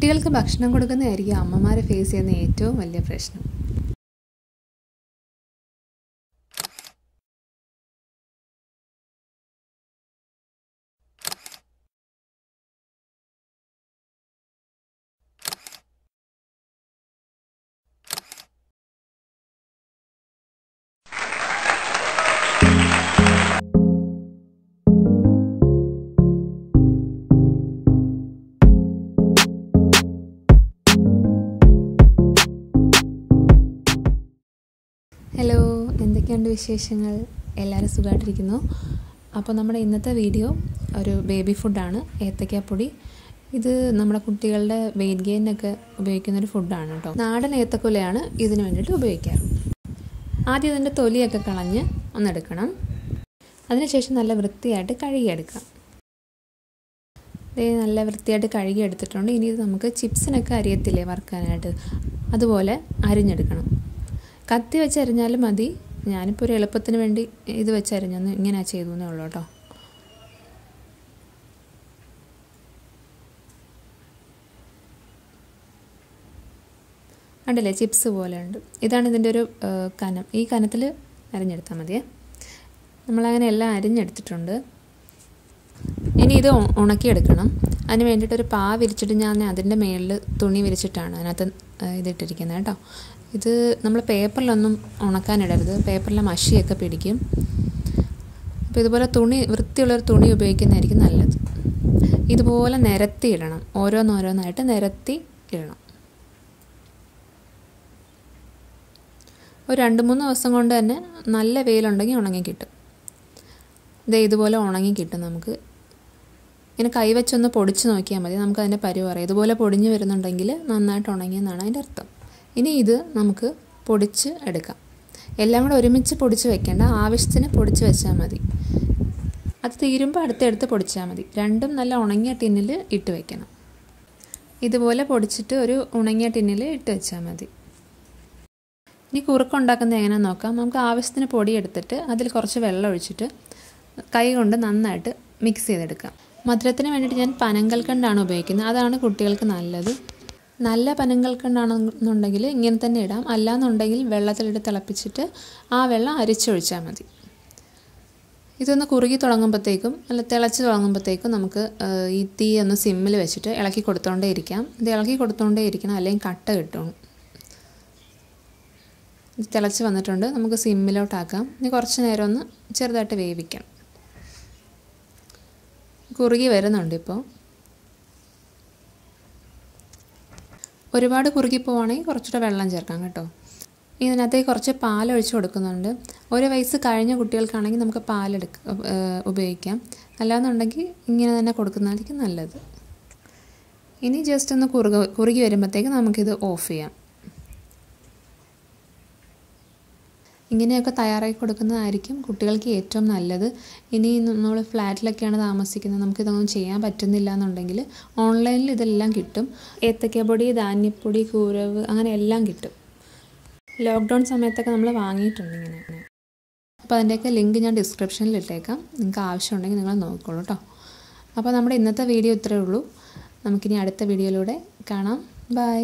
കുട്ടികൾക്ക് ഭക്ഷണം കൊടുക്കുന്നതായിരിക്കും അമ്മമാരെ ഫേസ് ചെയ്യുന്ന ഏറ്റവും വലിയ പ്രശ്നം. ഹലോ, എന്തൊക്കെയുണ്ട് വിശേഷങ്ങൾ? എല്ലാവരും സുഖമായിട്ടിരിക്കുന്നു. അപ്പോൾ നമ്മുടെ ഇന്നത്തെ വീഡിയോ ഒരു ബേബി ഫുഡാണ്, ഏത്തയ്ക്കാപ്പൊടി. ഇത് നമ്മുടെ കുട്ടികളുടെ വെയിറ്റ് ഗെയിനൊക്കെ ഉപയോഗിക്കുന്നൊരു ഫുഡാണ് കേട്ടോ. നാടൻ ഏത്തക്കുലയാണ് ഇതിന് വേണ്ടിയിട്ട് ഉപയോഗിക്കാറ്. ആദ്യം ഇതിൻ്റെ തൊലിയൊക്കെ കളഞ്ഞ് ഒന്നെടുക്കണം. അതിനുശേഷം നല്ല വൃത്തിയായിട്ട് കഴുകിയെടുക്കാം. ഇത് നല്ല വൃത്തിയായിട്ട് കഴുകിയെടുത്തിട്ടുണ്ട്. ഇനി ഇത് നമുക്ക് ചിപ്സിനൊക്കെ അരിയത്തില്ലേ വറുക്കാനായിട്ട്, അതുപോലെ അരിഞ്ഞെടുക്കണം. കത്തി വെച്ച് അരിഞ്ഞാലും മതി. ഞാനിപ്പോൾ ഒരു എളുപ്പത്തിന് വേണ്ടി ഇത് വെച്ച് അരിഞ്ഞൊന്ന് ഇങ്ങനെ ചെയ്തു എന്നേ ഉള്ളൂ കേട്ടോ. കണ്ടില്ലേ, ചിപ്സ് പോലെ ഉണ്ട്. ഇതാണ് ഇതിൻ്റെ ഒരു കനം. ഈ കനത്തിൽ അരിഞ്ഞെടുത്താൽ മതിയേ. നമ്മളങ്ങനെ എല്ലാം അരിഞ്ഞെടുത്തിട്ടുണ്ട്. ഇനി ഇത് ഉണക്കിയെടുക്കണം. അതിന് വേണ്ടിയിട്ടൊരു പാ വിരിച്ചിട്ട് ഞാൻ അതിൻ്റെ മേളിൽ തുണി വിരിച്ചിട്ടാണ് അതിനകത്ത് ഇതിട്ടിരിക്കുന്നത് കേട്ടോ. ഇത് നമ്മൾ പേപ്പറിലൊന്നും ഉണക്കാനിടരുത്, പേപ്പറിലെ മഷിയൊക്കെ പിടിക്കും. അപ്പോൾ ഇതുപോലെ വൃത്തിയുള്ളൊരു തുണി ഉപയോഗിക്കുന്നതായിരിക്കും നല്ലത്. ഇതുപോലെ നിരത്തി ഇടണം, ഓരോന്നോരോന്നായിട്ട് നിരത്തി ഇടണം. ഒരു 2-3 ദിവസം കൊണ്ട് തന്നെ നല്ല വെയിലുണ്ടെങ്കിൽ ഉണങ്ങി കിട്ടും. ഇതുപോലെ ഉണങ്ങി കിട്ടും. നമുക്ക് ഇങ്ങനെ കൈവച്ചൊന്ന് പൊടിച്ച് നോക്കിയാൽ മതി, നമുക്ക് അതിൻ്റെ പരുവം അറിയാം. ഇതുപോലെ പൊടിഞ്ഞ് വരുന്നുണ്ടെങ്കിൽ നന്നായിട്ട് ഉണങ്ങിയെന്നാണ് അതിൻ്റെ അർത്ഥം. ഇനി ഇത് നമുക്ക് പൊടിച്ച് എടുക്കാം. എല്ലാം കൂടെ ഒരുമിച്ച് പൊടിച്ച് വെക്കേണ്ട, ആവശ്യത്തിന് പൊടിച്ച് വെച്ചാൽ മതി. അത് തീരുമ്പോൾ അടുത്തെടുത്ത് പൊടിച്ചാൽ മതി. രണ്ടും നല്ല ഉണങ്ങിയ ടിന്നിൽ ഇട്ട് വെക്കണം. ഇതുപോലെ പൊടിച്ചിട്ട് ഒരു ഉണങ്ങിയ ടിന്നിൽ ഇട്ട് വെച്ചാൽ മതി. ഇനി കുറുക്കുണ്ടാക്കുന്നത് എങ്ങനെയാണെന്ന് നോക്കാം. നമുക്ക് ആവശ്യത്തിന് പൊടി എടുത്തിട്ട് അതിൽ കുറച്ച് വെള്ളം ഒഴിച്ചിട്ട് കൈ കൊണ്ട് നന്നായിട്ട് മിക്സ് ചെയ്തെടുക്കാം. മധുരത്തിന് വേണ്ടിയിട്ട് ഞാൻ പനങ്കൽക്കണ്ടാണ് ഉപയോഗിക്കുന്നത്. അതാണ് കുട്ടികൾക്ക് നല്ലത്. നല്ല പനങ്കൽക്കണ്ടാണെന്നുണ്ടെങ്കിൽ ഇങ്ങനെ തന്നെ ഇടാം. അല്ലാന്നുണ്ടെങ്കിൽ വെള്ളത്തിലിട്ട് തിളപ്പിച്ചിട്ട് ആ വെള്ളം അരിച്ചൊഴിച്ചാൽ മതി. ഇതൊന്ന് കുറുകി തുടങ്ങുമ്പോഴത്തേക്കും അല്ല തിളച്ച് തുടങ്ങുമ്പോഴത്തേക്കും നമുക്ക് ഈ തീ ഒന്ന് സിമ്മിൽ വെച്ചിട്ട് ഇളക്കി കൊടുത്തോണ്ടേ ഇരിക്കാം. ഇത് ഇളക്കി കൊടുത്തോണ്ടേ ഇരിക്കണം, അല്ലെങ്കിൽ കട്ട കിട്ടും. ഇത് തിളച്ച് വന്നിട്ടുണ്ട്, നമുക്ക് സിമ്മിലോട്ടാക്കാം. ഇനി കുറച്ച് നേരം ഒന്ന് ചെറുതായിട്ട് വേവിക്കാം. കുറുകി വരുന്നുണ്ട്. ഇപ്പോൾ ഒരുപാട് കുറുകി പോവുകയാണെങ്കിൽ കുറച്ചുകൂടെ വെള്ളം ചേർക്കാം കേട്ടോ. ഇതിനകത്തേക്ക് കുറച്ച് പാലൊഴിച്ച് കൊടുക്കുന്നുണ്ട്. 1 വയസ്സ് കഴിഞ്ഞ കുട്ടികൾക്കാണെങ്കിൽ നമുക്ക് ഉപയോഗിക്കാം. അല്ലാന്നുണ്ടെങ്കിൽ ഇങ്ങനെ തന്നെ കൊടുക്കുന്നതായിരിക്കും നല്ലത്. ഇനി ജസ്റ്റ് ഒന്ന് കുറുകി വരുമ്പോഴത്തേക്ക് നമുക്കിത് ഓഫ് ചെയ്യാം. ഇങ്ങനെയൊക്കെ തയ്യാറാക്കി കൊടുക്കുന്നതായിരിക്കും കുട്ടികൾക്ക് ഏറ്റവും നല്ലത്. ഇനി നമ്മൾ ഫ്ലാറ്റിലൊക്കെയാണ് താമസിക്കുന്നത്, നമുക്കിതൊന്നും ചെയ്യാൻ പറ്റുന്നില്ല എന്നുണ്ടെങ്കിൽ ഓൺലൈനിൽ ഇതെല്ലാം കിട്ടും. ഏത്തയ്ക്കപ്പൊടി, ധാന്യപ്പൊടി, കൂരവ്, അങ്ങനെ എല്ലാം കിട്ടും. ലോക്ക്ഡൗൺ സമയത്തൊക്കെ നമ്മൾ വാങ്ങിയിട്ടുണ്ട് ഇങ്ങനെ. അപ്പോൾ അതിൻ്റെയൊക്കെ ലിങ്ക് ഞാൻ ഡിസ്ക്രിപ്ഷനിൽ ഇട്ടേക്കാം. നിങ്ങൾക്ക് ആവശ്യമുണ്ടെങ്കിൽ നിങ്ങൾ നോക്കിക്കോളൂ കേട്ടോ. അപ്പോൾ നമ്മുടെ ഇന്നത്തെ വീഡിയോ ഇത്രയേ ഉള്ളൂ. നമുക്കിനി അടുത്ത വീഡിയോയിലൂടെ കാണാം. ബൈ.